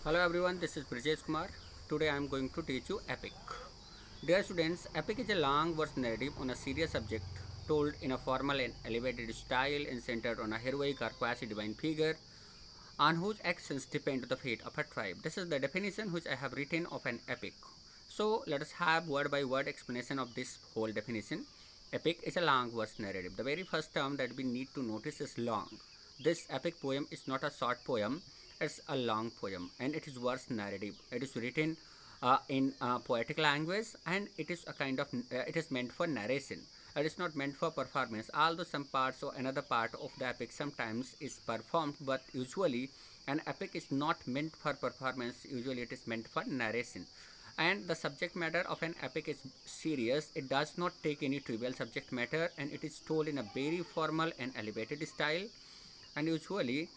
Hello everyone, this is Brijesh Kumar. Today I am going to teach you epic. Dear students, epic is a long verse narrative on a serious subject told in a formal and elevated style and centered on a heroic or quasi-divine figure on whose actions depend the fate of a tribe. This is the definition which I have written of an epic. So let us have word by word explanation of this whole definition. Epic is a long verse narrative. The very first term that we need to notice is long. This epic poem is not a short poem, it's a long poem and it is verse narrative. It is written in poetic language and it is a kind of it is meant for narration. It is not meant for performance, although some parts or another part of the epic sometimes is performed, but usually an epic is not meant for performance. Usually it is meant for narration. And the subject matter of an epic is serious. It does not take any trivial subject matter and it is told in a very formal and elevated style and usually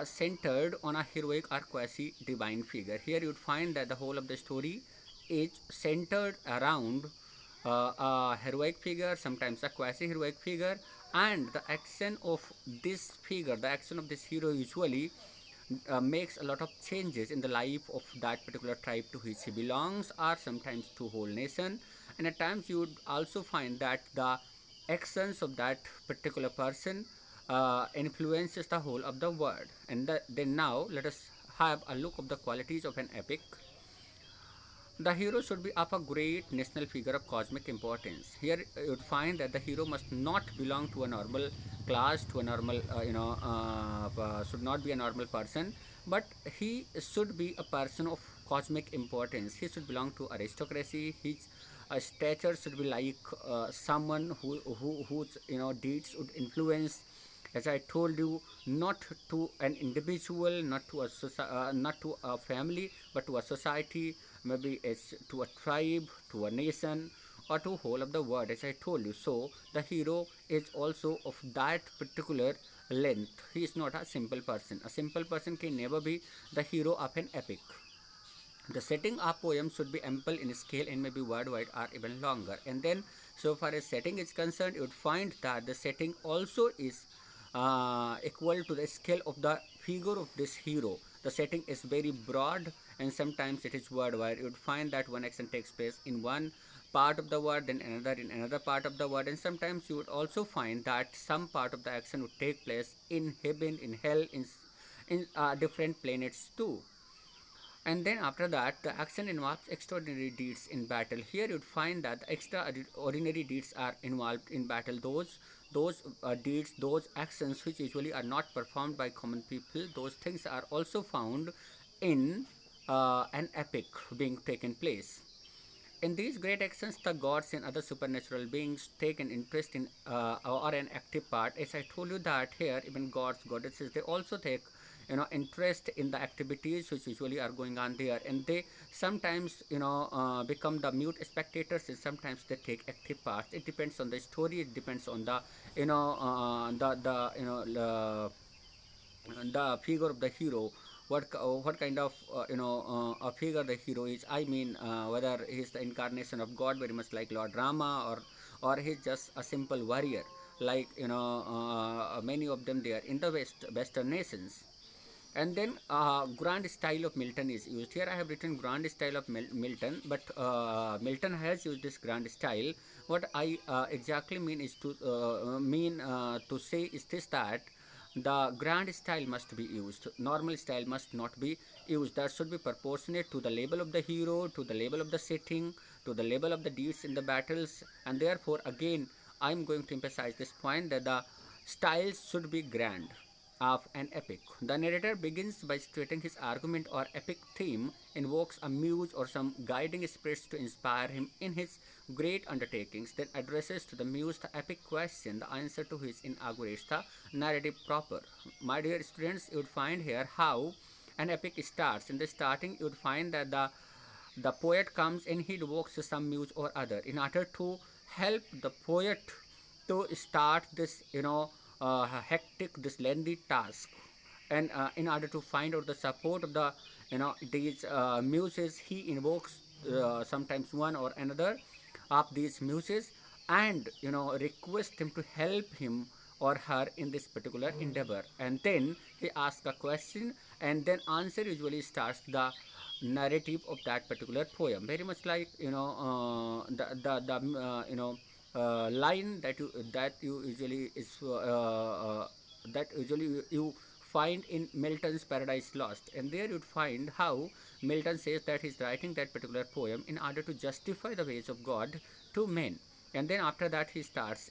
centered on a heroic or quasi-divine figure. Here you would find that the whole of the story is centered around a heroic figure, sometimes a quasi-heroic figure, and the action of this figure, the action of this hero usually makes a lot of changes in the life of that particular tribe to which he belongs, or sometimes to whole nation. And at times you would also find that the actions of that particular person influences the whole of the world. And then now let us have a look of the qualities of an epic. The hero should be of a great national figure of cosmic importance. Here you would find that the hero must not belong to a normal class, to a normal, should not be a normal person, but he should be a person of cosmic importance. He should belong to aristocracy. His stature should be like someone whose deeds would influence, as I told you, not to an individual, not to a family, but to a society, maybe it's to a tribe, to a nation, or to whole of the world, as I told you. So the hero is also of that particular length. He is not a simple person. A simple person can never be the hero of an epic. The setting of poem should be ample in scale and maybe worldwide or even longer. And then so far as setting is concerned, you would find that the setting also is equal to the scale of the figure of this hero. The setting is very broad and sometimes it is worldwide. You would find that one action takes place in one part of the world, then another in another part of the world, and sometimes you would also find that some part of the action would take place in heaven, in hell, in different planets too. And then after that, the action involves extraordinary deeds in battle. Here you'd find that extraordinary deeds are involved in battle. Those deeds, those actions which usually are not performed by common people, those things are also found in an epic being taken place. In these great actions, the gods and other supernatural beings take an interest in or an active part. As I told you that here, even gods, goddesses, they also take interest in the activities which usually are going on there, and they sometimes become the mute spectators, and sometimes they take active part. It depends on the story. It depends on the the figure of the hero, what kind of a figure the hero is. I mean, whether he is the incarnation of God, very much like Lord Rama, or he's just a simple warrior, like many of them there in the western nations. And then grand style of Milton is used. Here I have written grand style of Milton, but Milton has used this grand style. What I exactly mean is to say is this, that the grand style must be used. Normal style must not be used. That should be proportionate to the level of the hero, to the level of the setting, to the level of the deeds in the battles. And therefore again I am going to emphasize this point, that the styles should be grand of an epic. The narrator begins by stating his argument or epic theme, invokes a muse or some guiding spirits to inspire him in his great undertakings, then addresses to the muse the epic question, the answer to which inaugurates the narrative proper. My dear students, you would find here how an epic starts. In the starting, you would find that the poet comes and he invokes some muse or other in order to help the poet to start this hectic, this lengthy task. And in order to find out the support of the these muses, he invokes sometimes one or another of these muses, and request him to help him or her in this particular endeavor. And then he asks a question, and then answer usually starts the narrative of that particular poem, very much like, the line that you usually is that usually you find in Milton's Paradise Lost, and there you'd find how Milton says that he's writing that particular poem in order to justify the ways of God to men, and then after that he starts,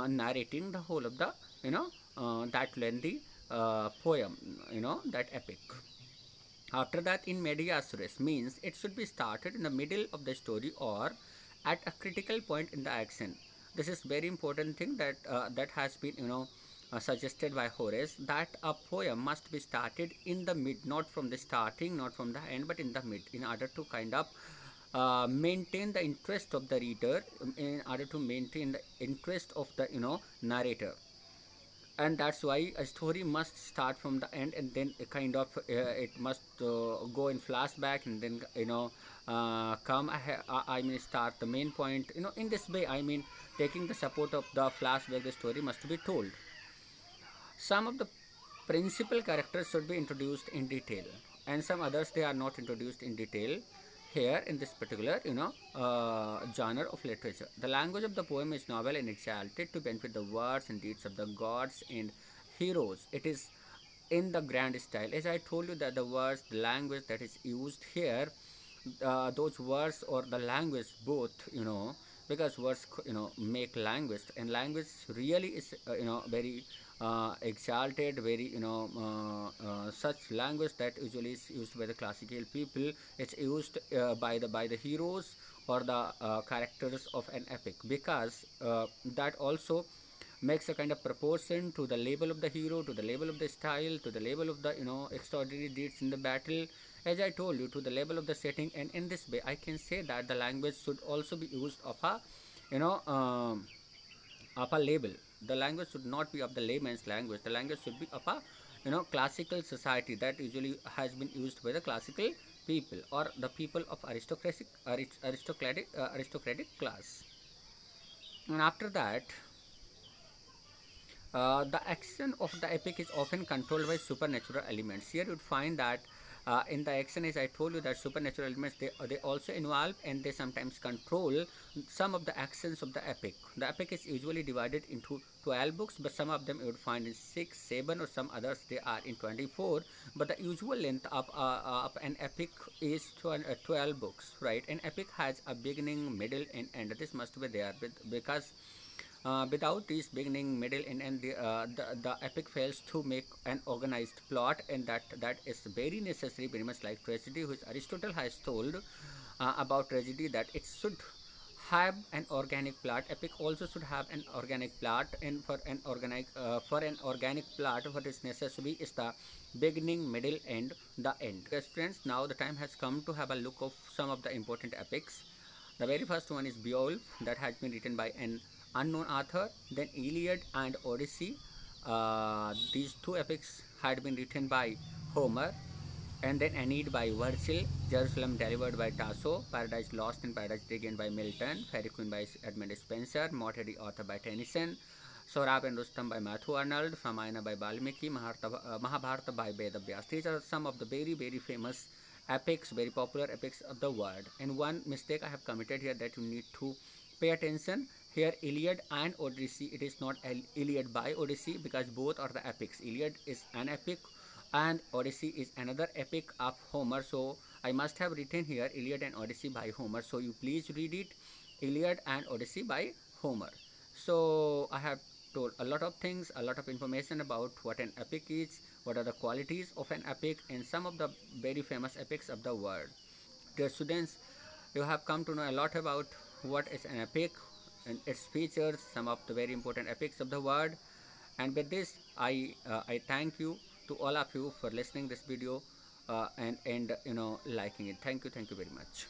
narrating the whole of the, that lengthy poem, that epic. After that, in medias res means it should be started in the middle of the story or at a critical point in the action. This is very important thing that has been, suggested by Horace, that a poem must be started in the mid, not from the starting, not from the end, but in the mid, in order to kind of maintain the interest of the reader, in order to maintain the interest of the, narrator. And that's why a story must start from the end, and then a kind of it must go in flashback, and then, come ahead, I mean start the main point, in this way, I mean taking the support of the flashback, the story must be told. Some of the principal characters should be introduced in detail, and some others they are not introduced in detail here in this particular, genre of literature. The language of the poem is novel and exalted to benefit the words and deeds of the gods and heroes. It is in the grand style. As I told you that the words, the language that is used here, those words or the language both, because words, make language, and language really is, very exalted, very, such language that usually is used by the classical people. It's used by the heroes or the characters of an epic, because that also makes a kind of proportion to the level of the hero, to the level of the style, to the level of the, extraordinary deeds in the battle, as I told you, to the level of the setting. And in this way I can say that the language should also be used of a, you know of a label. The language should not be of the layman's language. The language should be of a, classical society that usually has been used by the classical people or the people of aristocratic class. And after that, the action of the epic is often controlled by supernatural elements. Here you'd find that in the action, as I told you, that supernatural elements, they also involve and they sometimes control some of the actions of the epic. The epic is usually divided into 12 books, but some of them you would find in 6, 7, or some others they are in 24. But the usual length of an epic is 12 books, right? An epic has a beginning, middle, and end. This must be there because without this beginning, middle, and end, the epic fails to make an organized plot, and that is very necessary, very much like tragedy, which Aristotle has told about tragedy, that it should have an organic plot. Epic also should have an organic plot, and for an organic plot, what is necessary is the beginning, middle, and the end. Yes, friends, now the time has come to have a look of some of the important epics. The very first one is Beowulf, that has been written by an unknown author. Then Iliad and Odyssey. These two epics had been written by Homer. And then Aeneid by Virgil, Jerusalem Delivered by Tasso, Paradise Lost and Paradise Regained by Milton, Fairy Queen by Edmund Spenser, Mort Eddie Arthur by Tennyson, Saurabh and Rustam by Matthew Arnold, Ramayana by Valmiki, Mahabharata by Veda Vyas. These are some of the very, very famous epics, very popular epics of the world. And one mistake I have committed here that you need to pay attention. Here Iliad and Odyssey, it is not Iliad by Odyssey, because both are the epics. Iliad is an epic and Odyssey is another epic of Homer. So I must have written here Iliad and Odyssey by Homer. So you please read it, Iliad and Odyssey by Homer. So I have told a lot of things, a lot of information about what an epic is, what are the qualities of an epic, and some of the very famous epics of the world. Dear students, you have come to know a lot about what is an epic and its features, some of the very important epics of the world. And with this, I thank you to all of you for listening this video and liking it. Thank you very much.